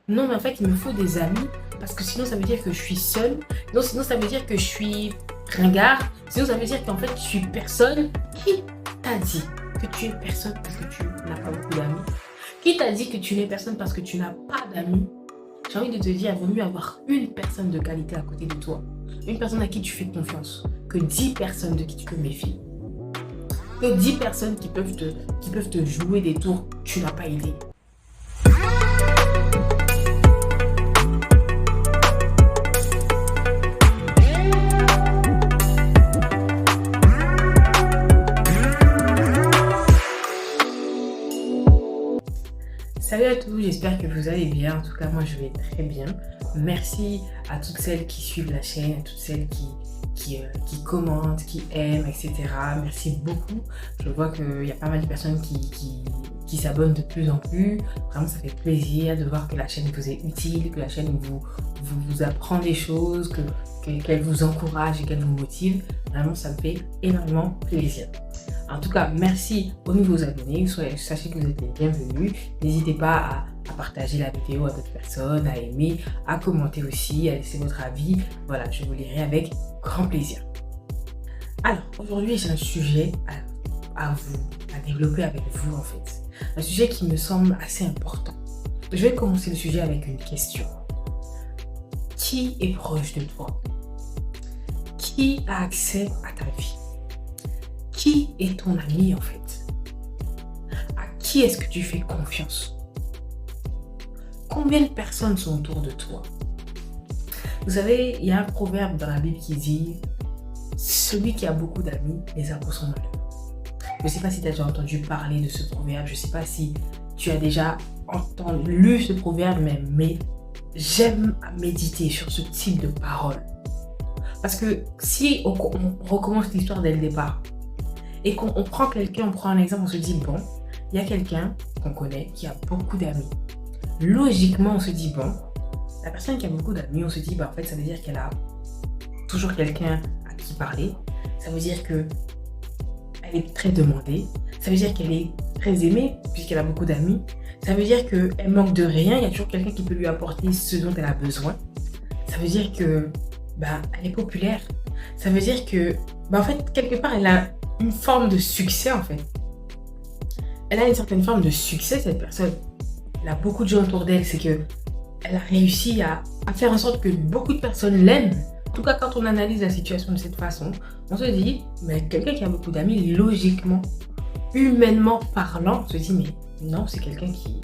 Non, mais en fait, il me faut des amis parce que sinon, ça veut dire que je suis seule. Non, sinon, ça veut dire que je suis ringard. Sinon, ça veut dire qu'en fait, je suis personne. Qui t'a dit que tu es personne parce que tu n'as pas beaucoup d'amis? Qui t'a dit que tu n'es personne parce que tu n'as pas d'amis? J'ai envie de te dire, il vaut mieux avoir une personne de qualité à côté de toi. Une personne à qui tu fais confiance que 10 personnes de qui tu te méfies. Que 10 personnes qui peuvent te jouer des tours que tu n'as pas aidé. Salut à tous, j'espère que vous allez bien. En tout cas, moi je vais très bien. Merci à toutes celles qui suivent la chaîne, à toutes celles qui commentent, qui aiment, etc. Merci beaucoup. Je vois qu'il y a pas mal de personnes qui s'abonnent de plus en plus. Vraiment, ça fait plaisir de voir que la chaîne vous est utile, que la chaîne vous apprend des choses, qu'elle vous encourage et qu'elle vous motive. Vraiment, ça me fait énormément plaisir. En tout cas, merci aux nouveaux abonnés. Sachez que vous êtes les bienvenus. N'hésitez pas à partager la vidéo à d'autres personnes, à aimer, à commenter aussi, à laisser votre avis. Voilà, je vous lirai avec grand plaisir. Alors, aujourd'hui, j'ai un sujet à développer avec vous en fait. Un sujet qui me semble assez important. Je vais commencer le sujet avec une question. Qui est proche de toi? Qui a accès à ta vie? Qui est ton ami en fait? À qui est-ce que tu fais confiance? Combien de personnes sont autour de toi? Vous savez, il y a un proverbe dans la Bible qui dit « Celui qui a beaucoup d'amis les a pour son malheur ». Je ne sais pas si tu as déjà entendu parler de ce proverbe, je ne sais pas si tu as déjà lu ce proverbe, mais j'aime méditer sur ce type de paroles. Parce que si on recommence l'histoire dès le départ, et qu'on prend quelqu'un, on prend un exemple, on se dit, bon, il y a quelqu'un qu'on connaît qui a beaucoup d'amis. Logiquement, on se dit, bon, la personne qui a beaucoup d'amis, on se dit, bah, en fait, ça veut dire qu'elle a toujours quelqu'un à qui parler. Ça veut dire qu'elle est très demandée. Ça veut dire qu'elle est très aimée, puisqu'elle a beaucoup d'amis. Ça veut dire qu'elle manque de rien. Il y a toujours quelqu'un qui peut lui apporter ce dont elle a besoin. Ça veut dire que, bah, elle est populaire. Ça veut dire que, bah, en fait, quelque part, elle a une forme de succès en fait. Elle a une certaine forme de succès, cette personne. Elle a beaucoup de gens autour d'elle, c'est que elle a réussi à faire en sorte que beaucoup de personnes l'aiment. En tout cas, quand on analyse la situation de cette façon, on se dit, mais quelqu'un qui a beaucoup d'amis, logiquement, humainement parlant, on se dit, mais non, c'est quelqu'un qui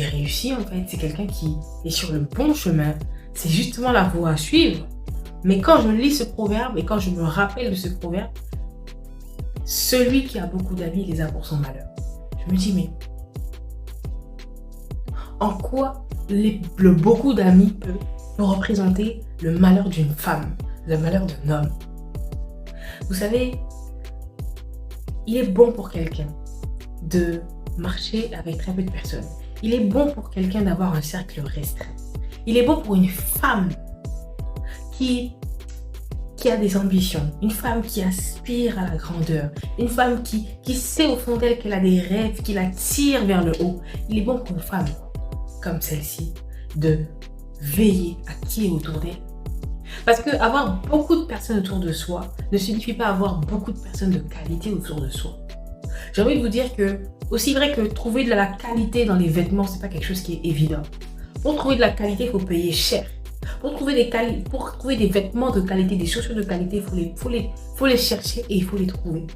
est réussi en fait, c'est quelqu'un qui est sur le bon chemin. C'est justement la voie à suivre. Mais quand je lis ce proverbe et quand je me rappelle de ce proverbe, celui qui a beaucoup d'amis les a pour son malheur. Je me dis, mais en quoi le beaucoup d'amis peut représenter le malheur d'une femme, le malheur d'un homme? Vous savez, il est bon pour quelqu'un de marcher avec très peu de personnes. Il est bon pour quelqu'un d'avoir un cercle restreint. Il est bon pour une femme qui a des ambitions, une femme qui aspire à la grandeur, une femme qui sait au fond d'elle qu'elle a des rêves, qui la tire vers le haut. Il est bon pour une femme comme celle-ci de veiller à qui est autour d'elle. Parce que avoir beaucoup de personnes autour de soi ne signifie pas avoir beaucoup de personnes de qualité autour de soi. J'ai envie de vous dire que, aussi vrai que trouver de la qualité dans les vêtements, c'est pas quelque chose qui est évident. Pour trouver de la qualité, il faut payer cher. Pour trouver des vêtements de qualité, des chaussures de qualité, il faut les chercher et il faut les trouver.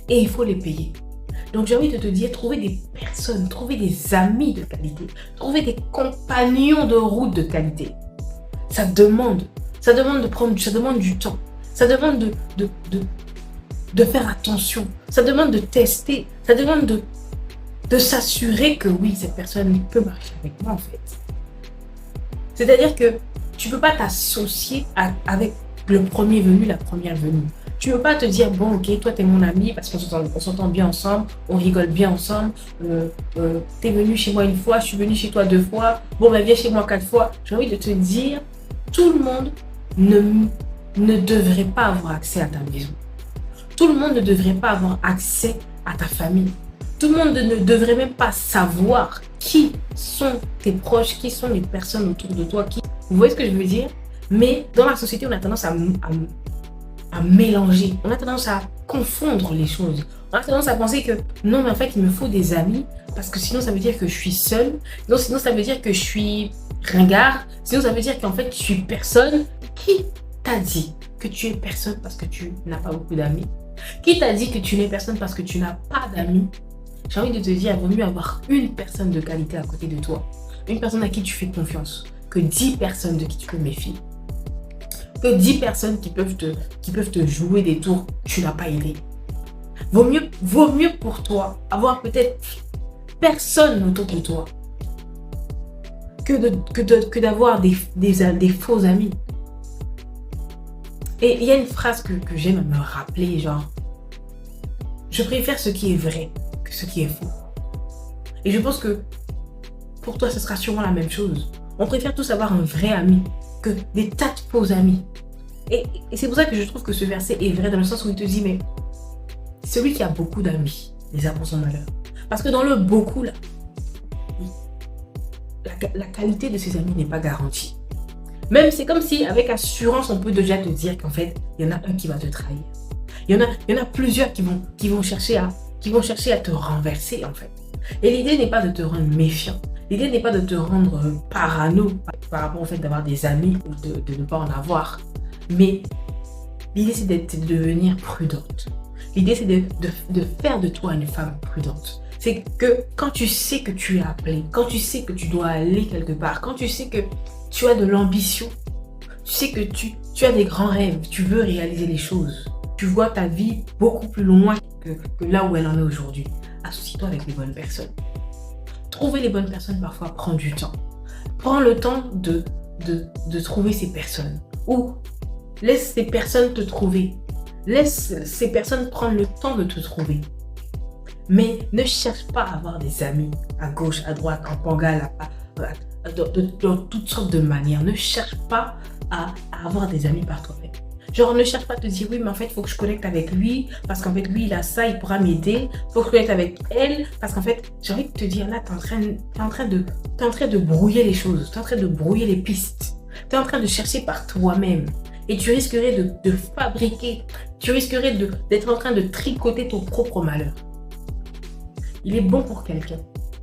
Et il faut les payer. Donc j'ai envie de te dire, trouver des personnes, trouver des amis de qualité, trouver des compagnons de route de qualité. Ça demande du temps. Ça demande de faire attention. Ça demande de tester. Ça demande de s'assurer que oui, cette personne peut marcher avec moi en fait. C'est-à-dire que tu ne peux pas t'associer avec le premier venu, la première venue. Tu ne peux pas te dire, bon, ok, toi, tu es mon ami parce qu'on s'entend bien ensemble, on rigole bien ensemble. Tu es venu chez moi une fois, je suis venu chez toi 2 fois. Bon, ben, viens chez moi 4 fois. J'ai envie de te dire, tout le monde ne devrait pas avoir accès à ta maison. Tout le monde ne devrait pas avoir accès à ta famille. Tout le monde ne devrait même pas savoir qui sont tes proches, qui sont les personnes autour de toi. Vous voyez ce que je veux dire? Mais dans la société, on a tendance à mélanger. On a tendance à confondre les choses. On a tendance à penser que non, mais en fait, il me faut des amis parce que sinon, ça veut dire que je suis seule. Sinon, ça veut dire que je suis ringard. Sinon, ça veut dire qu'en fait, je suis personne. Qui t'a dit que tu es personne parce que tu n'as pas beaucoup d'amis? Qui t'a dit que tu n'es personne parce que tu n'as pas d'amis? J'ai envie de te dire, il vaut mieux avoir une personne de qualité à côté de toi. Une personne à qui tu fais confiance que 10 personnes de qui tu peux méfier. Que 10 personnes qui peuvent te jouer des tours que tu n'as pas aidé. Vaut mieux pour toi avoir peut-être personne autour de toi que d'avoir des faux amis. Et il y a une phrase que j'aime me rappeler, genre, je préfère ce qui est vrai que ce qui est faux. Et je pense que pour toi, ce sera sûrement la même chose. On préfère tous avoir un vrai ami que des tas de faux amis. Et c'est pour ça que je trouve que ce verset est vrai dans le sens où il te dit, mais celui qui a beaucoup d'amis les a pour son malheur. Parce que dans le beaucoup, là, la qualité de ses amis n'est pas garantie. Même c'est comme si avec assurance, on peut déjà te dire qu'en fait, il y en a un qui va te trahir. Il y en a plusieurs qui vont chercher à te renverser en fait. Et l'idée n'est pas de te rendre méfiant. L'idée n'est pas de te rendre parano par rapport au fait d'avoir des amis ou de ne pas en avoir. Mais l'idée c'est de devenir prudente. L'idée c'est de faire de toi une femme prudente. C'est que quand tu sais que tu es appelé, quand tu sais que tu dois aller quelque part, quand tu sais que tu as de l'ambition, tu sais que tu as des grands rêves, tu veux réaliser les choses. Tu vois ta vie beaucoup plus loin que là où elle en est aujourd'hui. Associe-toi avec les bonnes personnes. Trouver les bonnes personnes parfois prend du temps. Prends le temps de trouver ces personnes. Ou laisse ces personnes te trouver. Laisse ces personnes prendre le temps de te trouver. Mais ne cherche pas à avoir des amis à gauche, à droite, en pangale, dans toutes sortes de manières. Ne cherche pas à avoir des amis par toi-même. Genre, ne cherche pas à te dire, oui, mais en fait, il faut que je connecte avec lui, parce qu'en fait, lui, il a ça, il pourra m'aider. Il faut que je connecte avec elle, parce qu'en fait, j'ai envie de te dire, là, tu es en train de brouiller les choses, tu es en train de brouiller les pistes. Tu es en train de chercher par toi-même. Et tu risquerais de fabriquer, tu risquerais d'être en train de tricoter ton propre malheur. Il est bon pour quelqu'un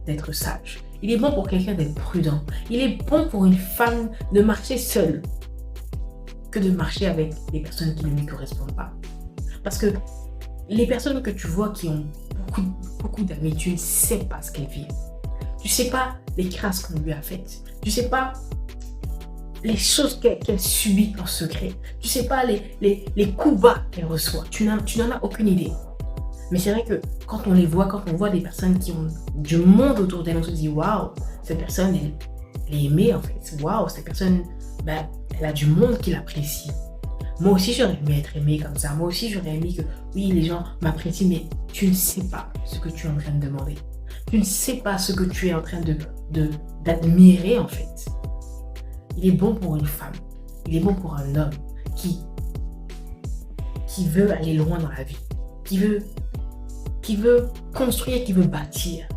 d'être sage. Il est bon pour quelqu'un d'être prudent. Il est bon pour une femme de marcher seule que de marcher avec des personnes qui ne lui correspondent pas. Parce que les personnes que tu vois qui ont beaucoup d'amis, tu ne sais pas ce qu'elles vivent. Tu ne sais pas les crasses qu'on lui a faites. Tu ne sais pas les choses qu'elle subit en secret. Tu ne sais pas les coups bas qu'elle reçoit. Tu n'en as aucune idée. Mais c'est vrai que quand on les voit, quand on voit des personnes qui ont du monde autour d'elles, on se dit waouh, cette personne, elle est aimée en fait. Waouh, cette personne, elle a du monde qui l'apprécie. Moi aussi, j'aurais aimé être aimée comme ça. Moi aussi, j'aurais aimé que, oui, les gens m'apprécient, mais tu ne sais pas ce que tu es en train de demander. Tu ne sais pas ce que tu es en train d'admirer en fait. Il est bon pour une femme. Il est bon pour un homme qui veut aller loin dans la vie. Qui veut construire, qui veut bâtir.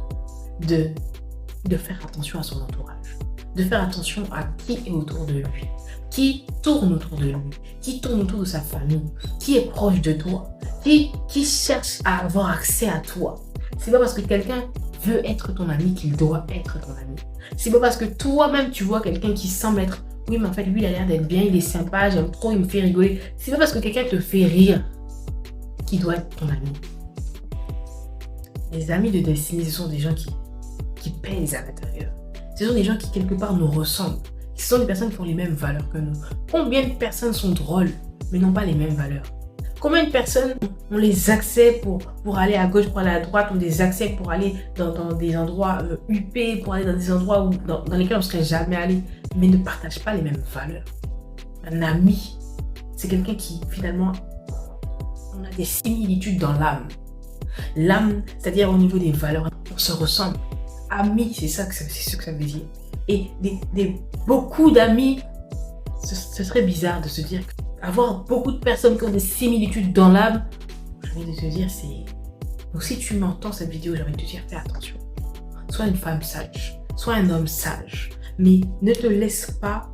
De faire attention à son entourage. De faire attention à qui est autour de lui. Qui tourne autour de lui. Qui tourne autour de sa famille. Qui est proche de toi. Qui cherche à avoir accès à toi. C'est pas parce que quelqu'un veut être ton ami qu'il doit être ton ami. C'est pas parce que toi-même tu vois quelqu'un qui semble être, oui mais en fait lui il a l'air d'être bien, il est sympa, j'aime trop, il me fait rigoler. C'est pas parce que quelqu'un te fait rire qu'il doit être ton ami. Les amis de destinée, ce sont des gens qui pèsent à l'intérieur. Ce sont des gens qui quelque part nous ressemblent. Ce sont des personnes qui ont les mêmes valeurs que nous. Combien de personnes sont drôles mais n'ont pas les mêmes valeurs? Combien de personnes ont les accès pour aller à gauche, pour aller à droite, ont des accès pour aller dans des endroits huppés, pour aller dans des endroits dans lesquels on ne serait jamais allé, mais ne partagent pas les mêmes valeurs? Un ami, c'est quelqu'un qui finalement, on a des similitudes dans l'âme. L'âme, c'est-à-dire au niveau des valeurs, on se ressemble. Ami, c'est ce que ça veut dire. Et beaucoup d'amis, ce serait bizarre de se dire qu'avoir beaucoup de personnes qui ont des similitudes dans l'âme, je veux te dire, Donc si tu m'entends cette vidéo, j'ai envie de te dire, fais attention. Sois une femme sage, sois un homme sage, mais ne te laisse pas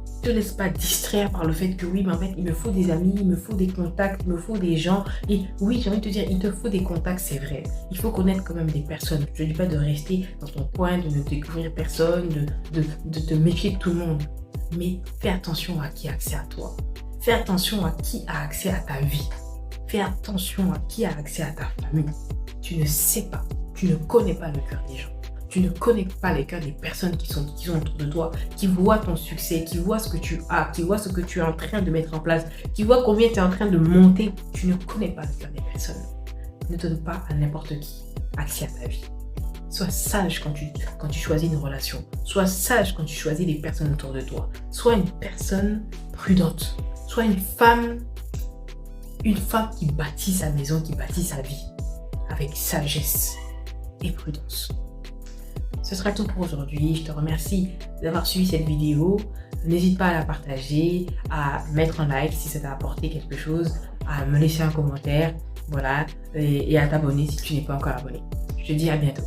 distraire par le fait que oui, mais en fait, il me faut des amis, il me faut des contacts, il me faut des gens. Et oui, j'ai envie de te dire, il te faut des contacts, c'est vrai. Il faut connaître quand même des personnes. Je ne dis pas de rester dans ton coin, de ne découvrir personne, de te méfier de tout le monde. Mais fais attention à qui a accès à toi. Fais attention à qui a accès à ta vie. Fais attention à qui a accès à ta famille. Tu ne sais pas, tu ne connais pas le cœur des gens. Tu ne connais pas les cœurs des personnes qui sont autour de toi, qui voient ton succès, qui voient ce que tu as, qui voient ce que tu es en train de mettre en place, qui voient combien tu es en train de monter. Tu ne connais pas le cœur des personnes. Ne donne pas à n'importe qui accès à ta vie. Sois sage quand tu choisis une relation. Sois sage quand tu choisis les personnes autour de toi. Sois une personne prudente. Sois une femme qui bâtit sa maison, qui bâtit sa vie avec sagesse et prudence. Ce sera tout pour aujourd'hui. Je te remercie d'avoir suivi cette vidéo. N'hésite pas à la partager, à mettre un like si ça t'a apporté quelque chose, à me laisser un commentaire, voilà, et à t'abonner si tu n'es pas encore abonné. Je te dis à bientôt.